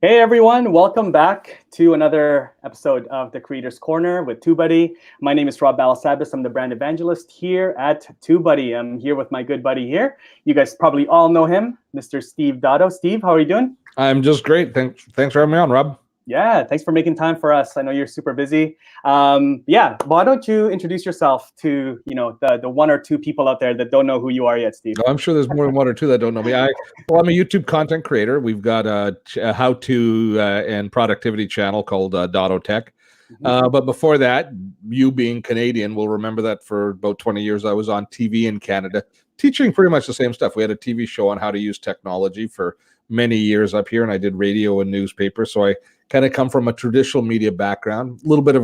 Hey everyone, welcome back to another episode of the Creators Corner with TubeBuddy. My name is Rob Balasabas. I'm the brand evangelist here at TubeBuddy. I'm here with my good buddy here. You guys probably all know him, Mr. Steve Dotto. Steve, how are you doing? I'm just great. Thanks for having me on, Rob. Yeah, thanks for making time for us. I know you're super busy. Yeah, why don't you introduce yourself to the one or two people out there that don't know who you are yet, Steve? Oh, I'm sure there's more than one or two that don't know me. I'm a YouTube content creator. We've got a how-to and productivity channel called Dotto Tech. But before that, you being Canadian will remember that for about 20 years I was on TV in Canada, teaching pretty much the same stuff. We had a TV show on how to use technology for many years up here, and I did radio and newspaper. So I kind of come from a traditional media background, a little bit of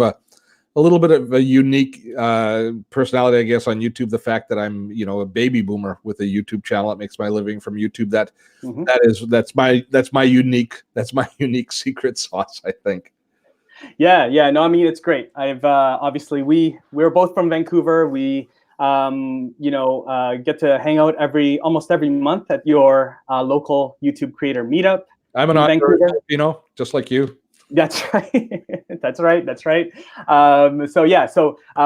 a unique personality, I guess, on YouTube. The fact that I'm, a baby boomer with a YouTube channel that makes my living from YouTube. That's my unique secret sauce, I think. Yeah. No, I mean, it's great. I've obviously we're both from Vancouver. We get to hang out almost every month at your local YouTube creator meetup. I'm an author, just like you. That's right. That's right. So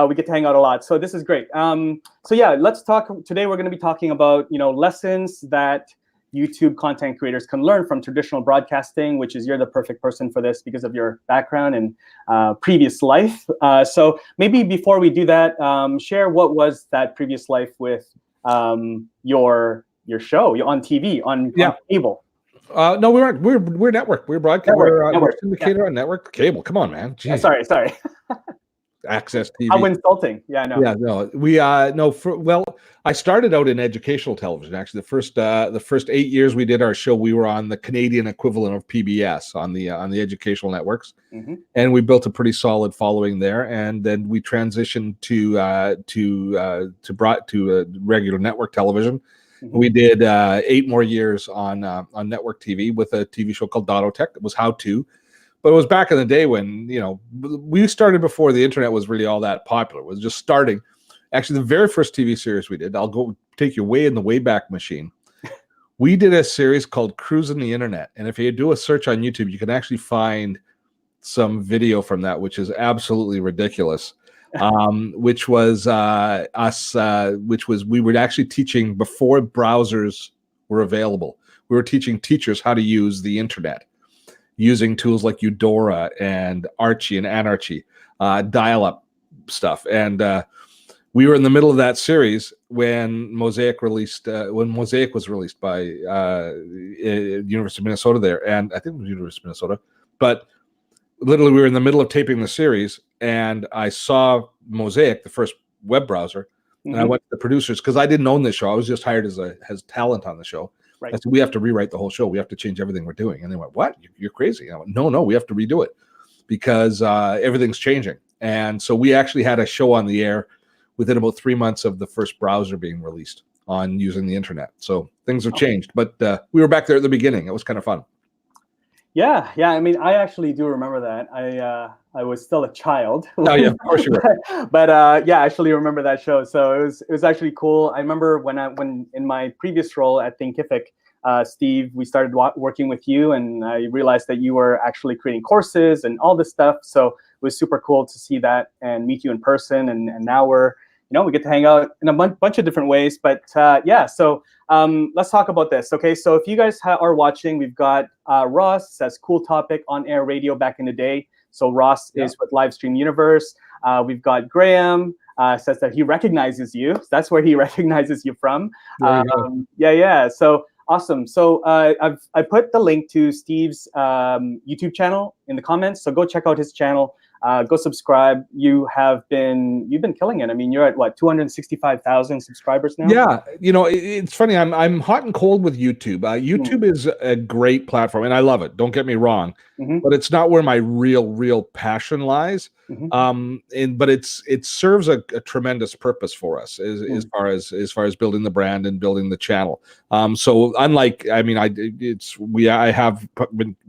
we get to hang out a lot. So this is great. Let's talk today. We're going to be talking about lessons that YouTube content creators can learn from traditional broadcasting, which is you're the perfect person for this because of your background and previous life. So maybe before we do that, share what was that previous life with your show on TV on cable. No, we weren't. We're network. We're broadcast. We're syndicated on network cable. Come on, man. Yeah, sorry. Access TV. How insulting. Yeah, no. Yeah, no. We I started out in educational television. Actually, the first 8 years we did our show, we were on the Canadian equivalent of PBS on the educational networks, and we built a pretty solid following there. And then we transitioned to regular network television. We did 8 more years on network TV with a TV show called Dotto Tech. It was how-to, but it was back in the day when we started before the internet was really all that popular. It was just starting. Actually, the very first TV series we did, I'll go take you way in the Wayback Machine. We did a series called Cruising the Internet, and if you do a search on YouTube, you can actually find some video from that, which is absolutely ridiculous. Which was we were actually teaching before browsers were available. We were teaching teachers how to use the internet using tools like Eudora and Archie and Anarchy, dial-up stuff. And we were in the middle of that series when Mosaic was released by University of Minnesota there, and I think it was University of Minnesota, but literally, we were in the middle of taping the series, and I saw Mosaic, the first web browser, and I went to the producers because I didn't own this show. I was just hired as talent on the show. Right. I said, we have to rewrite the whole show. We have to change everything we're doing. And they went, what? You're crazy. I went, no, we have to redo it because everything's changing. And so we actually had a show on the air within about 3 months of the first browser being released on using the internet. So things have changed. But we were back there at the beginning. It was kind of fun. Yeah. I mean, I actually do remember that. I was still a child. Oh yeah, of course you were. But I actually remember that show. So it was actually cool. I remember when in my previous role at Thinkific, Steve, we started working with you, and I realized that you were actually creating courses and all this stuff. So it was super cool to see that and meet you in person. And now we get to hang out in a bunch of different ways. But so let's talk about this. Okay, so if you guys are watching, we've got Ross says cool topic on air radio back in the day. So Ross is with Livestream Universe. We've got Graham says that he recognizes you. So that's where he recognizes you from. Yeah. So awesome. So I put the link to Steve's YouTube channel in the comments. So go check out his channel. Go subscribe. You've been killing it. I mean, you're at what, 265,000 subscribers now? Yeah, it's funny. I'm hot and cold with YouTube. YouTube is a great platform, and I love it. Don't get me wrong, but it's not where my real passion lies. But it serves a tremendous purpose for us as far as building the brand and building the channel. So unlike, I have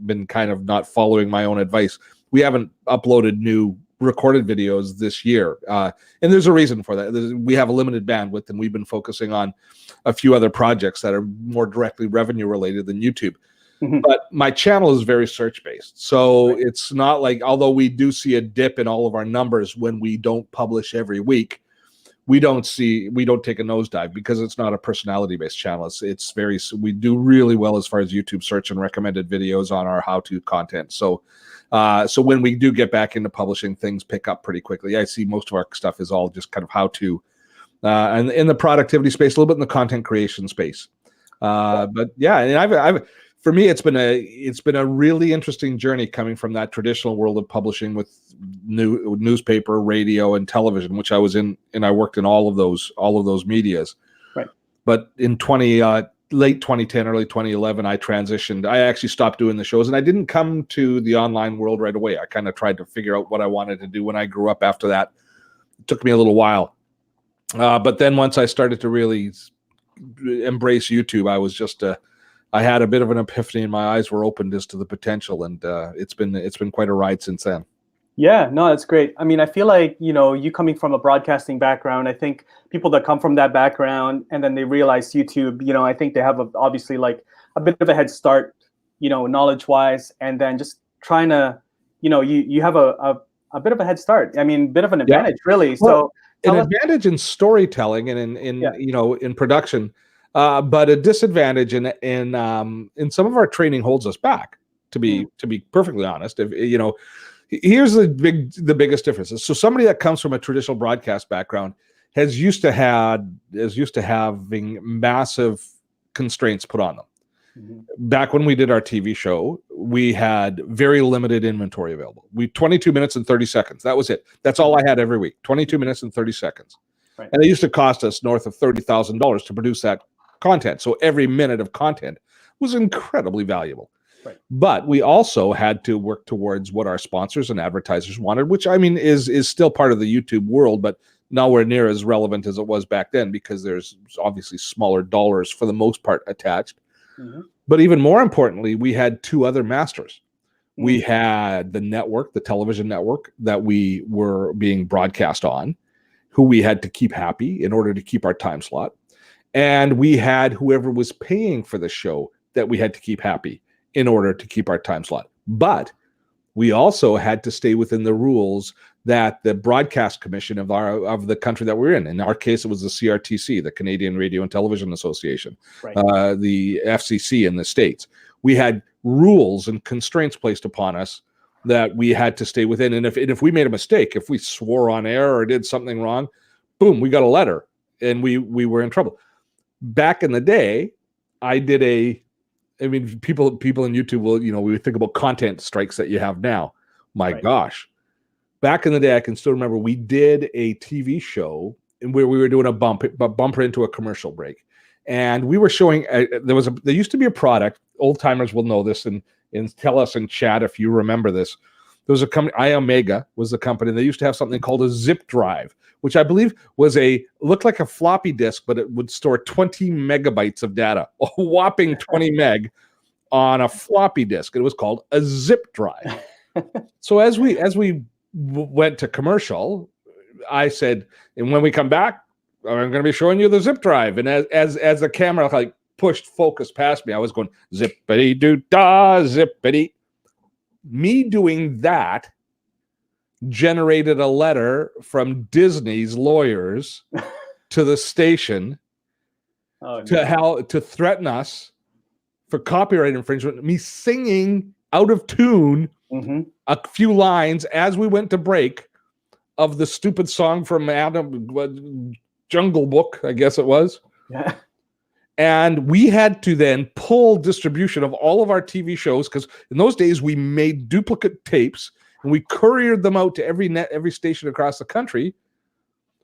been kind of not following my own advice. We haven't uploaded new recorded videos this year. And there's a reason for that. We have a limited bandwidth, and we've been focusing on a few other projects that are more directly revenue related than YouTube. But my channel is very search based. So it's not like, although we do see a dip in all of our numbers when we don't publish every week, we don't take a nosedive because it's not a personality based channel. We do really well as far as YouTube search and recommended videos on our how-to content. So when we do get back into publishing, things pick up pretty quickly. I see most of our stuff is all just kind of how to, and in the productivity space, a little bit in the content creation space. But yeah, and for me, it's been a really interesting journey coming from that traditional world of publishing with newspaper, radio, and television, which I was in, and I worked in all of those medias. Right. But in late 2010, early 2011, I transitioned. I actually stopped doing the shows, and I didn't come to the online world right away. I kind of tried to figure out what I wanted to do when I grew up. After that, it took me a little while. But then once I started to really embrace YouTube, I had a bit of an epiphany, and my eyes were opened as to the potential, and it's been quite a ride since then. Yeah, no, that's great. I mean, I feel like, you coming from a broadcasting background, I think people that come from that background and then they realize YouTube, I think they have obviously like a bit of a head start, knowledge-wise, and then just trying to, you have a bit of a head start. I mean, bit of an advantage, really. Well, an advantage in storytelling and in production. But a disadvantage in some of our training holds us back. To be perfectly honest, here's the biggest difference. So somebody that comes from a traditional broadcast background is used to having massive constraints put on them. Back when we did our TV show, we had very limited inventory available. 22 minutes and 30 seconds. That was it. That's all I had every week. 22 minutes and 30 seconds. Right. And it used to cost us north of $30,000 to produce that content. So every minute of content was incredibly valuable. Right. But we also had to work towards what our sponsors and advertisers wanted, which I mean is still part of the YouTube world, but nowhere near as relevant as it was back then because there's obviously smaller dollars for the most part attached. But even more importantly, we had two other masters. We had the network, the television network that we were being broadcast on, who we had to keep happy in order to keep our time slot. And we had whoever was paying for the show that we had to keep happy in order to keep our time slot. But we also had to stay within the rules that the broadcast commission of the country that we're in. In our case, it was the CRTC, the Canadian Radio and Television Association, the FCC in the States. We had rules and constraints placed upon us that we had to stay within. And if we made a mistake, if we swore on air or did something wrong, boom, we got a letter and we were in trouble. Back in the day, people in YouTube will, we think about content strikes that you have now. My gosh. Back in the day, I can still remember we did a TV show where we were doing a bumper into a commercial break. And we were showing, there used to be a product, old timers will know this and tell us in chat if you remember this. There was a company, iOmega was the company. They used to have something called a zip drive, which I believe looked like a floppy disk, but it would store 20 megabytes of data, a whopping 20 meg on a floppy disk. It was called a zip drive. So as we went to commercial, I said, and when we come back, I'm going to be showing you the zip drive. And as the camera like pushed focus past me, I was going zippity doo dah, zippity. Me doing that generated a letter from Disney's lawyers to the station to threaten us for copyright infringement. Me singing out of tune a few lines as we went to break of the stupid song from Jungle Book, I guess it was. Yeah. And we had to then pull distribution of all of our TV shows because in those days we made duplicate tapes and we couriered them out to every station across the country.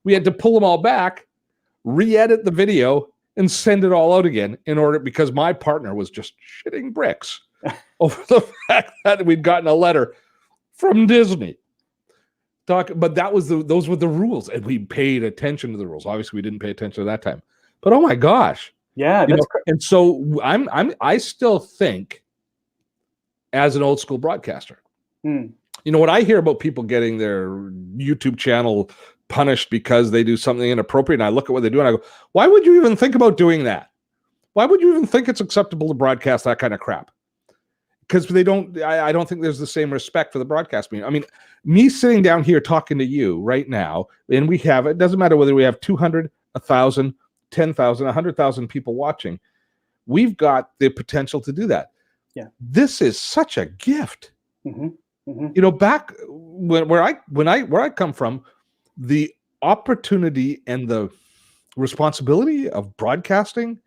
We had to pull them all back, re-edit the video, and send it all out again because my partner was just shitting bricks over the fact that we'd gotten a letter from Disney. But those were the rules, and we paid attention to the rules. Obviously, we didn't pay attention at that time. But oh my gosh. Yeah, and so I still think as an old school broadcaster, when I hear about people getting their YouTube channel punished because they do something inappropriate, and I look at what they do and I go, why would you even think about doing that? Why would you even think it's acceptable to broadcast that kind of crap? because they don't. I don't think there's the same respect for the broadcast medium. I mean, me sitting down here talking to you right now, and we have, it doesn't matter whether we have 200, 1,000, 10,000, 100,000 people watching. We've got the potential to do that. Yeah, this is such a gift. Back where I come from, the opportunity and the responsibility of broadcasting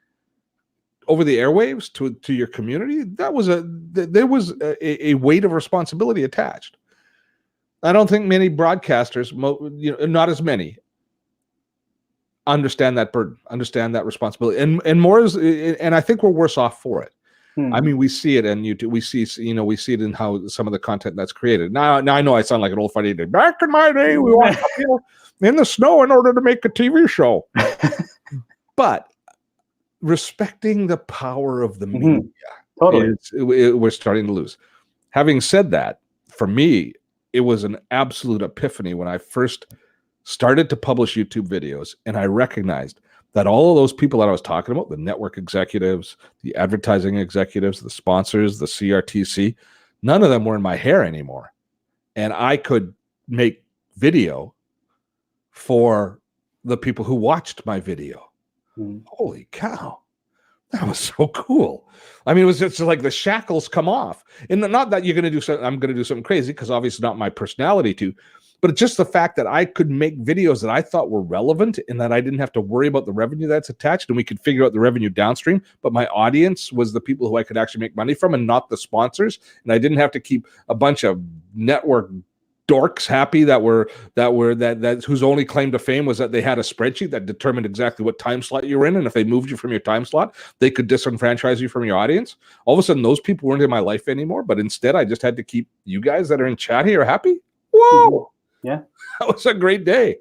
over the airwaves to your community, there was a weight of responsibility attached. I don't think many broadcasters, not as many, understand that burden, understand that responsibility, and more is, and I think we're worse off for it. I mean, we see it on YouTube. We see it in how some of the content that's created. Now I know I sound like an old funny. Back in my day, we walked up here in the snow in order to make a TV show. But respecting the power of the media, totally, we're starting to lose. Having said that, for me, it was an absolute epiphany when I first started to publish YouTube videos, and I recognized that all of those people that I was talking about, the network executives, the advertising executives, the sponsors, the CRTC, none of them were in my hair anymore. And I could make video for the people who watched my video. Holy cow. That was so cool. I mean, it was just like the shackles come off. And not that you're going to do something, I'm going to do something crazy, because obviously not my personality to, but it's just the fact that I could make videos that I thought were relevant and that I didn't have to worry about the revenue that's attached, and we could figure out the revenue downstream. But my audience was the people who I could actually make money from and not the sponsors. And I didn't have to keep a bunch of network dorks happy that whose only claim to fame was that they had a spreadsheet that determined exactly what time slot you were in. And if they moved you from your time slot, they could disenfranchise you from your audience. All of a sudden, those people weren't in my life anymore. But instead, I just had to keep you guys that are in chat here happy. Whoa. Yeah, that was a great day.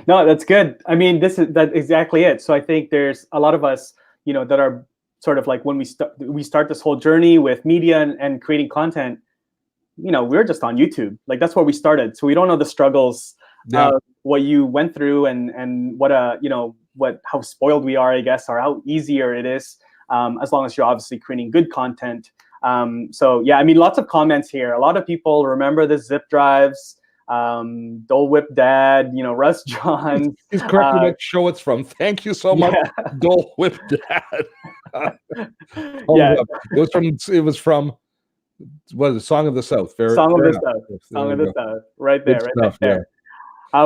No, that's good. I mean, that's exactly it. So I think there's a lot of us, that are sort of like, when we start this whole journey with media and creating content, we're just on YouTube. Like, that's where we started. So we don't know the struggles of what you went through and what how spoiled we are, I guess, or how easier it is, as long as you're obviously creating good content. So yeah, I mean, lots of comments here. A lot of people remember the zip drives, Dole Whip Dad, Russ John. He's correcting what show it's from. Thank you so much, Dole Whip Dad. It was from what is it? Song of the South. Song of the South. Right there, there.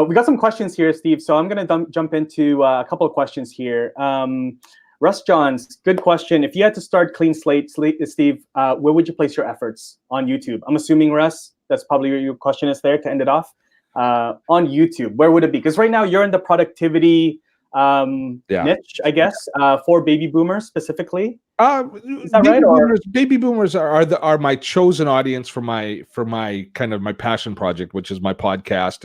We got some questions here, Steve. So I'm going to jump into a couple of questions here. Russ Johns, good question. If you had to start clean slate, Steve, where would you place your efforts on YouTube? I'm assuming, Russ, that's probably your question is there to end it off. On YouTube, where would it be? Because right now you're in the productivity niche, I guess, for baby boomers specifically. Is that right? Baby boomers are my chosen audience for my kind of my passion project, which is my podcast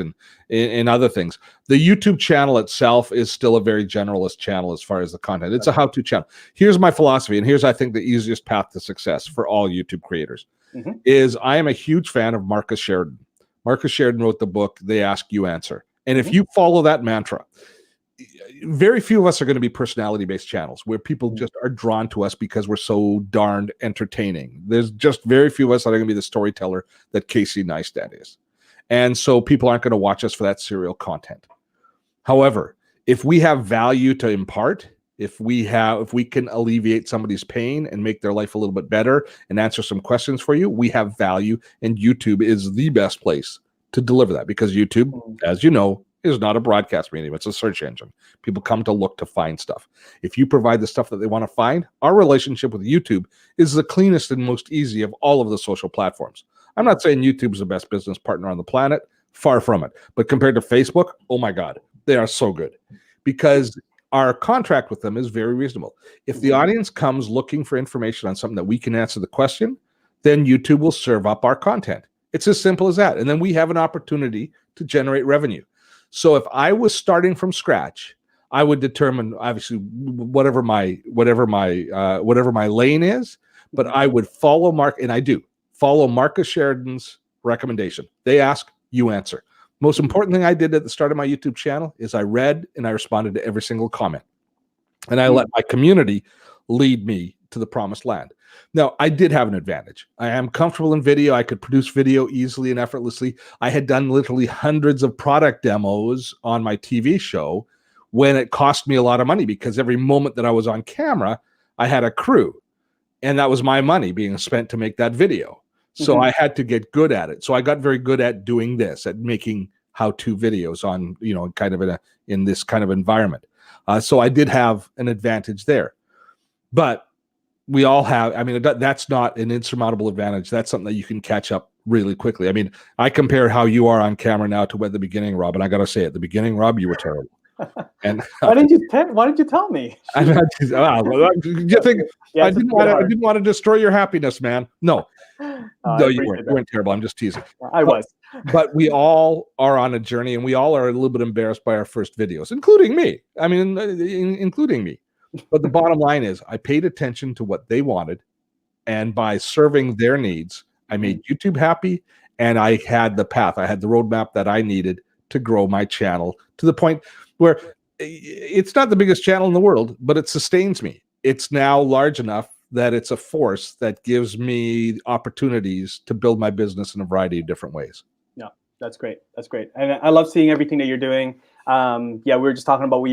and other things. The YouTube channel itself is still a very generalist channel as far as the content. It's a how-to channel. Here's my philosophy, and here's, I think, the easiest path to success for all YouTube creators. Is I am a huge fan of Marcus Sheridan. Marcus Sheridan wrote the book, They Ask, You Answer. And if you follow that mantra, very few of us are going to be personality-based channels where people just are drawn to us because we're so darned entertaining. There's just very few of us that are going to be the storyteller that Casey Neistat is. And so people aren't going to watch us for that serial content. However, if we have value to impart, if we can alleviate somebody's pain and make their life a little bit better and answer some questions for you, we have value, and YouTube is the best place to deliver that, because YouTube, as you know, is not a broadcast medium. It's a search engine. People come to look to find stuff. If you provide the stuff that they want to find, our relationship with YouTube is the cleanest and most easy of all of the social platforms. I'm not saying YouTube is the best business partner on the planet. Far from it. But compared to Facebook, oh my God, they are so good, because our contract with them is very reasonable. If the audience comes looking for information on something that we can answer the question, then YouTube will serve up our content. It's as simple as that. And then we have an opportunity to generate revenue. So if I was starting from scratch, I would determine, obviously, whatever my lane is, but I would follow Marcus Sheridan's recommendation. They ask, you answer. Most important thing I did at the start of my YouTube channel is I read and I responded to every single comment. And I let my community lead me to the promised land. Now, I did have an advantage. I am comfortable in video. I could produce video easily and effortlessly. I had done literally hundreds of product demos on my TV show when it cost me a lot of money, because every moment that I was on camera, I had a crew, and that was my money being spent to make that video. So I had to get good at it. So I got very good at doing this, at making how-to videos on, kind of in this kind of environment. So I did have an advantage there. But we all have, I mean, that's not an insurmountable advantage. That's something that you can catch up really quickly. I mean, I compare how you are on camera now to at the beginning, Rob, and I got to say, at the beginning, Rob, you were terrible. And why didn't you tell me? I didn't want to destroy your happiness, man. No, no, you weren't terrible. I'm just teasing. I was. But we all are on a journey, and we all are a little bit embarrassed by our first videos, including me. I mean, including me. But the bottom line is, I paid attention to what they wanted, and by serving their needs, I made YouTube happy, and I had the path. I had the roadmap that I needed to grow my channel to the point where it's not the biggest channel in the world, but it sustains me. It's now large enough that it's a force that gives me opportunities to build my business in a variety of different ways. Yeah, that's great. That's great. And I love seeing everything that you're doing. Yeah, we were just talking about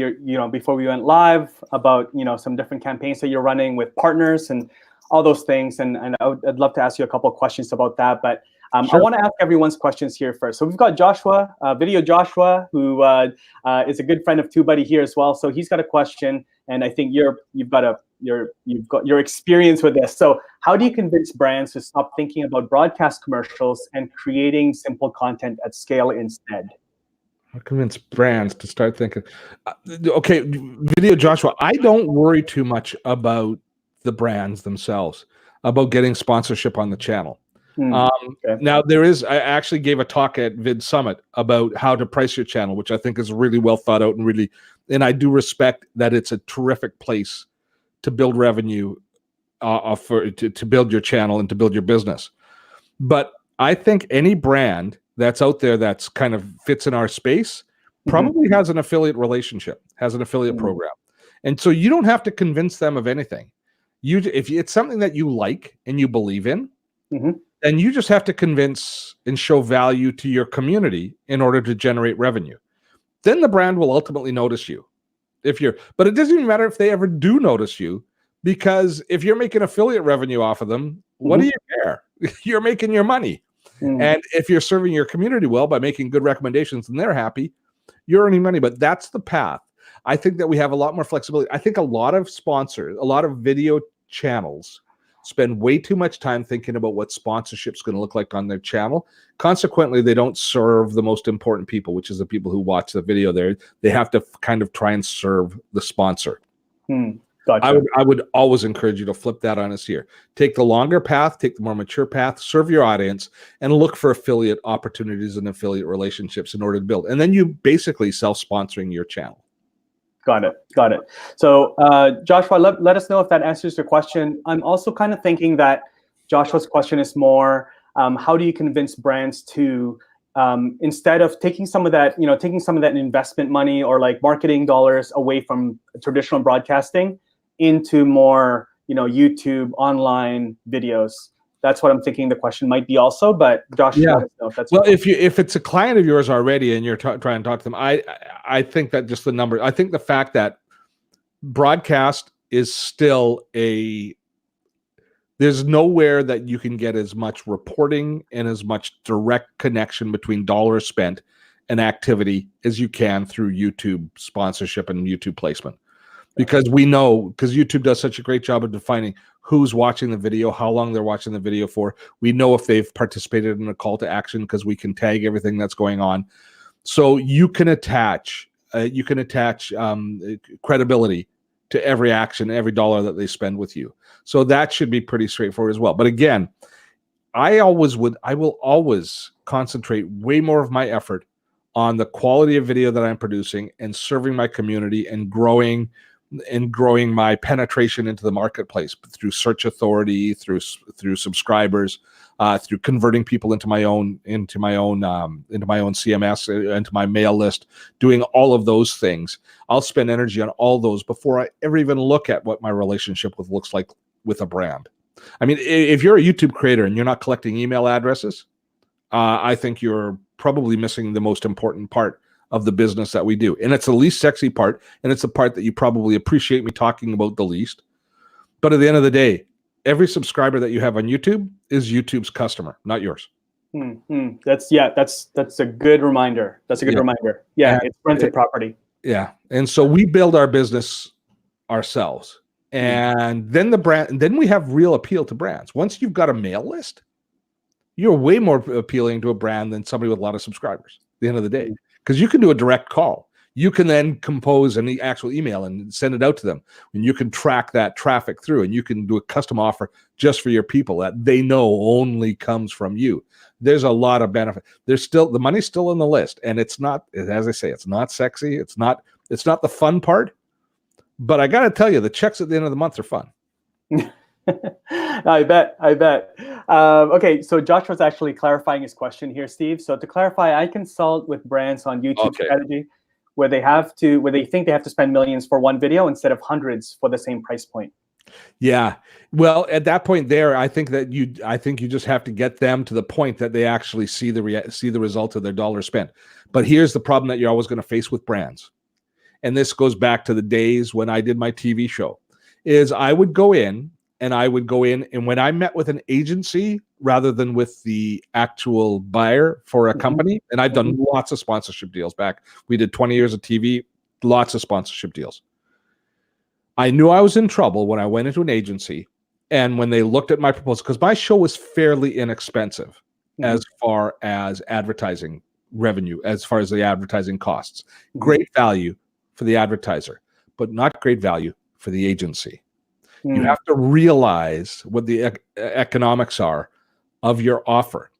before we went live about, some different campaigns that you're running with partners and all those things. And I'd love to ask you a couple of questions about that. But Sure. I want to ask everyone's questions here first. So we've got Joshua, Video Joshua, who is a good friend of TubeBuddy here as well. So he's got a question, and I think you've got your experience with this. So how do you convince brands to stop thinking about broadcast commercials and creating simple content at scale instead? I convince brands to start thinking. Okay, Video Joshua, I don't worry too much about the brands themselves, about getting sponsorship on the channel. Okay. Now, I actually gave a talk at Vid Summit about how to price your channel, which I think is really well thought out, and I do respect that it's a terrific place to build revenue, to build your channel and to build your business. But I think any brand that's out there that's kind of fits in our space probably has an affiliate relationship, has an affiliate program. And so you don't have to convince them of anything. If it's something that you like and you believe in, then you just have to convince and show value to your community in order to generate revenue. Then the brand will ultimately notice you. But it doesn't even matter if they ever do notice you, because if you're making affiliate revenue off of them, what do you care? You're making your money. And if you're serving your community well by making good recommendations and they're happy, you're earning money. But that's the path. I think that we have a lot more flexibility. I think a lot of sponsors, a lot of video channels spend way too much time thinking about what sponsorship is going to look like on their channel. Consequently, they don't serve the most important people, which is the people who watch the video there. They have to kind of try and serve the sponsor. Gotcha. I would always encourage you to flip that on us here. Take the longer path, take the more mature path, serve your audience, and look for affiliate opportunities and affiliate relationships in order to build. And then you basically self-sponsoring your channel. Got it. So Joshua, let us know if that answers your question. I'm also kind of thinking that Joshua's question is more, how do you convince brands to, instead of taking some of that investment money or like marketing dollars away from traditional broadcasting into more, YouTube online videos? That's what I'm thinking the question might be also, but Josh, let us know if that's if it's a client of yours already and you're trying to talk to them, I think that just the number, I think the fact that broadcast is still there's nowhere that you can get as much reporting and as much direct connection between dollars spent and activity as you can through YouTube sponsorship and YouTube placement. Because YouTube does such a great job of defining who's watching the video, how long they're watching the video for. We know if they've participated in a call to action because we can tag everything that's going on. So you can attach credibility to every action, every dollar that they spend with you. So that should be pretty straightforward as well. But again, I will always concentrate way more of my effort on the quality of video that I'm producing and serving my community and growing my penetration into the marketplace through search authority, through subscribers, through converting people into my own CMS, into my mail list, doing all of those things. I'll spend energy on all those before I ever even look at what my relationship looks like with a brand. I mean, if you're a YouTube creator and you're not collecting email addresses, I think you're probably missing the most important part of the business that we do. And it's the least sexy part, and it's the part that you probably appreciate me talking about the least. But at the end of the day, every subscriber that you have on YouTube is YouTube's customer, not yours. That's a good reminder. That's a good reminder. Yeah, it's rented property. Yeah. And so we build our business ourselves. And then then we have real appeal to brands. Once you've got a mail list, you're way more appealing to a brand than somebody with a lot of subscribers at the end of the day. Because you can do a direct call. You can then compose an actual email and send it out to them. And you can track that traffic through, and you can do a custom offer just for your people that they know only comes from you. There's a lot of benefit. The money's still in the list, and it's not, as I say, it's not sexy. It's not the fun part. But I got to tell you, the checks at the end of the month are fun. I bet. Okay, so Josh was actually clarifying his question here, Steve. So to clarify, I consult with brands on YouTube strategy where they think they have to spend millions for one video instead of hundreds for the same price point. Yeah. Well, at that point there, I think you just have to get them to the point that they actually see the result of their dollar spent. But here's the problem that you're always going to face with brands. And this goes back to the days when I did my TV show, is I would go in and when I met with an agency rather than with the actual buyer for a company, and I've done lots of sponsorship deals back. We did 20 years of TV, lots of sponsorship deals. I knew I was in trouble when I went into an agency and when they looked at my proposal, because my show was fairly inexpensive as far as advertising revenue, as far as the advertising costs. Great value for the advertiser, but not great value for the agency. You have to realize what the economics are of your offer.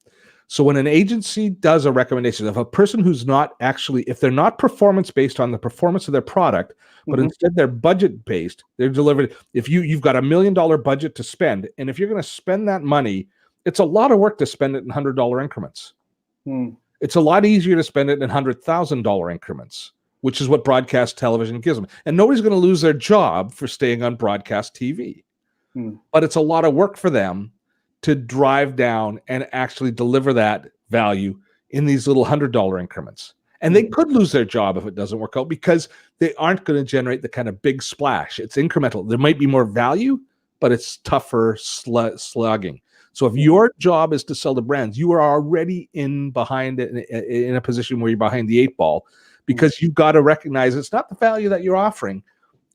So when an agency does a recommendation, if a person who's not actually, if they're not performance based on the performance of their product, but instead they're budget based, they're delivered. If you've got $1 million budget to spend, and if you're going to spend that money, it's a lot of work to spend it in $100 increments. It's a lot easier to spend it in $100,000 increments, which is what broadcast television gives them. And nobody's going to lose their job for staying on broadcast TV. But it's a lot of work for them to drive down and actually deliver that value in these little $100 increments. And they could lose their job if it doesn't work out because they aren't going to generate the kind of big splash. It's incremental. There might be more value, but it's tougher slugging. So if your job is to sell to brands, you are already in a position where you're behind the 8 ball, because you've got to recognize it's not the value that you're offering,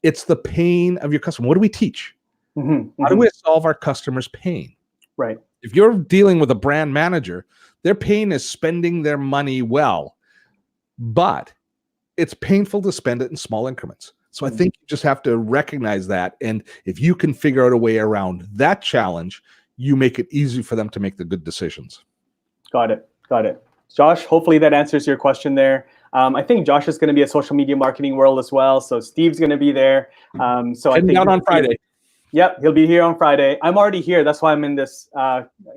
it's the pain of your customer. What do we teach? How do we solve our customers' pain? Right. If you're dealing with a brand manager, their pain is spending their money well, but it's painful to spend it in small increments. So I think you just have to recognize that. And if you can figure out a way around that challenge, you make it easy for them to make the good decisions. Got it. Josh, hopefully that answers your question there. I think Josh is going to be a social media marketing world as well. So Steve's going to be there. So I think down on Friday. Yep, he'll be here on Friday. I'm already here. That's why I'm in this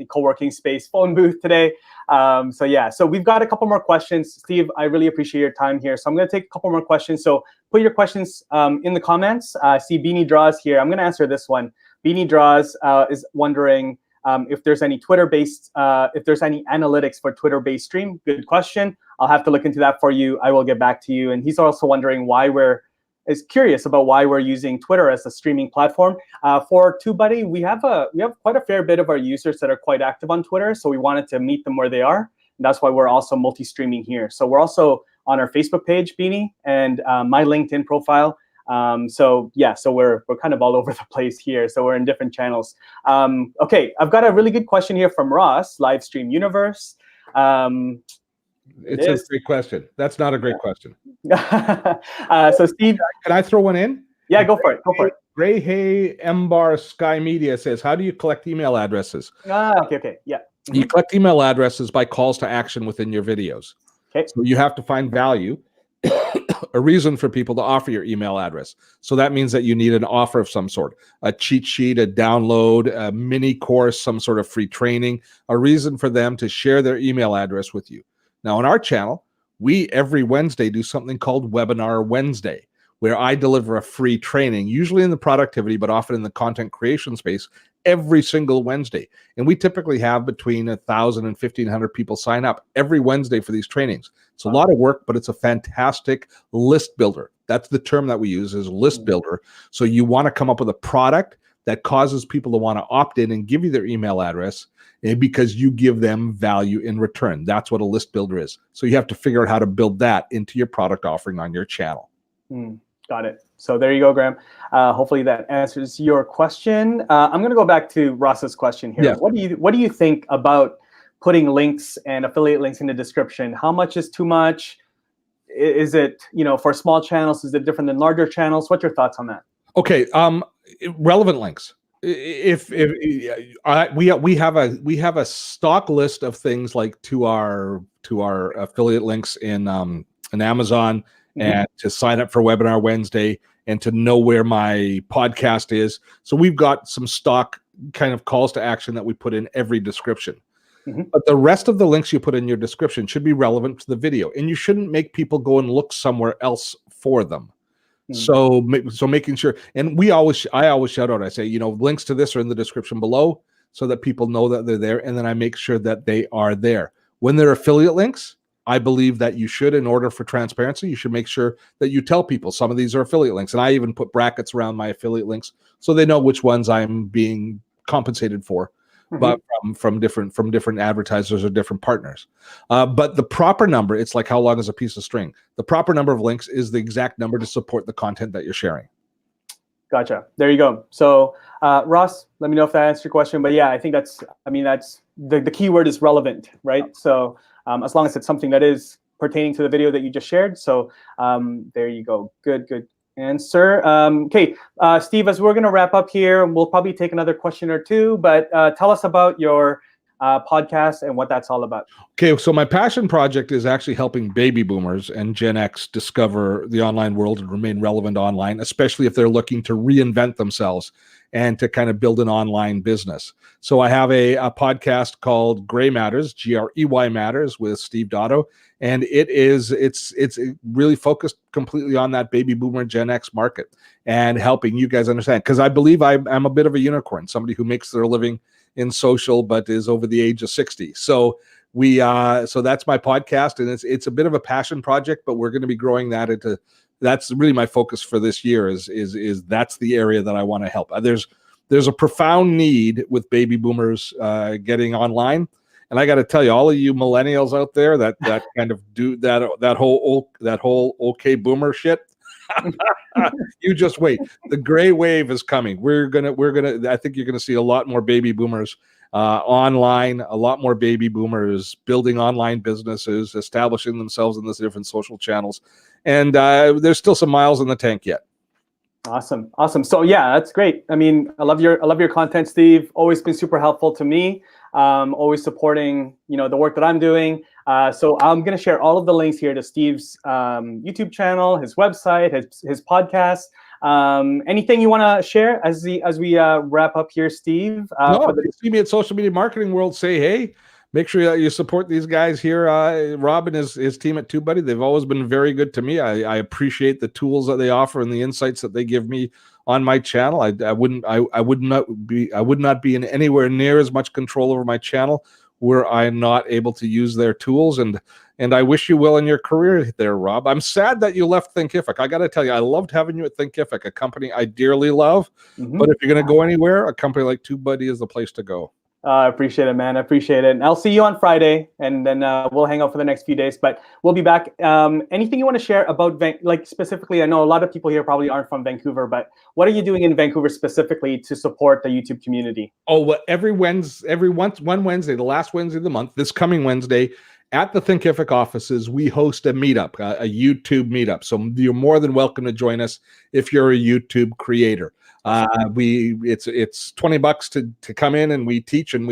co-working space phone booth today. So we've got a couple more questions. Steve, I really appreciate your time here. So I'm going to take a couple more questions. So put your questions in the comments. I see Beanie Draws here. I'm going to answer this one. Beanie Draws is wondering if there's any Twitter-based, if there's any analytics for Twitter-based stream. Good question. I'll have to look into that for you. I will get back to you. And he's also wondering is curious about why we're using Twitter as a streaming platform. For TubeBuddy, we have quite a fair bit of our users that are quite active on Twitter, so we wanted to meet them where they are. And that's why we're also multi-streaming here. So we're also on our Facebook page, Beanie, and my LinkedIn profile. So we're kind of all over the place here. So we're in different channels. Okay, I've got a really good question here from Ross, Livestream Universe. It's a great question. That's not a great question. So Steve, can I throw one in? Yeah, go for it. Gray Hay Mbar Sky Media says, how do you collect email addresses? Okay, yeah. You collect email addresses by calls to action within your videos. Okay. So you have to find value, a reason for people to offer your email address. So that means that you need an offer of some sort, a cheat sheet, a download, a mini course, some sort of free training, a reason for them to share their email address with you. Now, on our channel, we every Wednesday do something called Webinar Wednesday, where I deliver a free training, usually in the productivity, but often in the content creation space, every single Wednesday. And we typically have between 1,000 and 1,500 people sign up every Wednesday for these trainings. It's a lot of work, but it's a fantastic list builder. That's the term that we use, is list builder. So you want to come up with a product that causes people to want to opt in and give you their email address, because you give them value in return. That's what a list builder is. So you have to figure out how to build that into your product offering on your channel. Got it. So there you go, Graham. Hopefully that answers your question. I'm going to go back to Ross's question here. Yes. What do you think about putting links and affiliate links in the description? How much is too much? Is it, for small channels, is it different than larger channels? What's your thoughts on that? Okay, relevant links. We have a stock list of things like to our affiliate links in Amazon, and to sign up for Webinar Wednesday, and to know where my podcast is. So we've got some stock kind of calls to action that we put in every description. But the rest of the links you put in your description should be relevant to the video, and you shouldn't make people go and look somewhere else for them. So making sure, and I always shout out, I say, links to this are in the description below, so that people know that they're there, and then I make sure that they are there. When they're affiliate links, I believe that you should, in order for transparency, you should make sure that you tell people some of these are affiliate links. And I even put brackets around my affiliate links so they know which ones I'm being compensated for, but from different advertisers or different partners. But the proper number, it's like how long is a piece of string? The proper number of links is the exact number to support the content that you're sharing. Gotcha. There you go. So Ross, let me know if that answers your question. But yeah, I think that's the key word is relevant, right? So as long as it's something that is pertaining to the video that you just shared. So there you go. Good answer. Okay, Steve, as we're going to wrap up here, we'll probably take another question or two, but tell us about your podcast and what that's all about. Okay, so my passion project is actually helping baby boomers and Gen X discover the online world and remain relevant online, especially if they're looking to reinvent themselves and to kind of build an online business. So I have a podcast called Grey Matters, Grey Matters, with Steve Dotto, and it's really focused completely on that baby boomer Gen X market and helping you guys understand, because I believe I'm a bit of a unicorn, somebody who makes their living in social but is over the age of 60. So so that's my podcast, and it's a bit of a passion project, but we're going to be growing that into, that's really my focus for this year, is that's the area that I want to help. There's a profound need with baby boomers getting online, and I got to tell you, all of you millennials out there that kind of do that whole okay boomer shit, you just wait. The gray wave is coming. We're gonna. I think you're gonna see a lot more baby boomers online, a lot more baby boomers building online businesses, establishing themselves in these different social channels, and there's still some miles in the tank yet. Awesome. So yeah, that's great. I mean, I love your content, Steve. Always been super helpful to me. Always supporting, the work that I'm doing. So I'm going to share all of the links here to Steve's YouTube channel, his website, his podcast. Anything you want to share as we wrap up here, Steve? No, if you see me at Social Media Marketing World, say hey. Make sure that you support these guys here, Rob and his team at TubeBuddy. They've always been very good to me. I appreciate the tools that they offer and the insights that they give me on my channel. I would not be in anywhere near as much control over my channel were I not able to use their tools. And I wish you well in your career there, Rob. I'm sad that you left Thinkific. I got to tell you, I loved having you at Thinkific, a company I dearly love. But if you're going to go anywhere, a company like TubeBuddy is the place to go. I appreciate it, man. I appreciate it. And I'll see you on Friday, and then we'll hang out for the next few days. But we'll be back. Anything you want to share about, like specifically, I know a lot of people here probably aren't from Vancouver, but what are you doing in Vancouver specifically to support the YouTube community? Oh, well, one Wednesday, the last Wednesday of the month, this coming Wednesday, at the Thinkific offices, we host a meetup, a YouTube meetup. So you're more than welcome to join us if you're a YouTube creator. It's $20 to come in, and we teach, and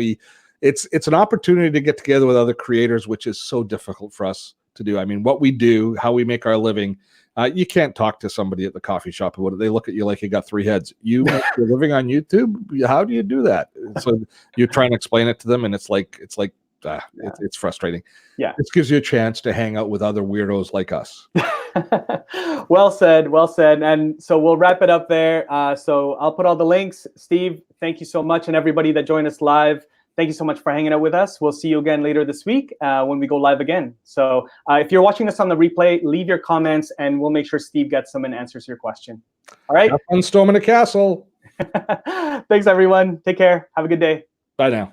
it's an opportunity to get together with other creators, which is so difficult for us to do. I mean, what we do, how we make our living, you can't talk to somebody at the coffee shop about it. They look at you like you got three heads. You make your living on YouTube? How do you do that? So you're trying to explain it to them, and it's like it's frustrating. Yeah. This gives you a chance to hang out with other weirdos like us. Well said, well said. And so we'll wrap it up there. So I'll put all the links. Steve, thank you so much, and everybody that joined us live, thank you so much for hanging out with us. We'll see you again later this week when we go live again. So if you're watching this on the replay, leave your comments, and we'll make sure Steve gets them and answers your question. All right? Have fun storming the castle. Thanks, everyone. Take care. Have a good day. Bye now.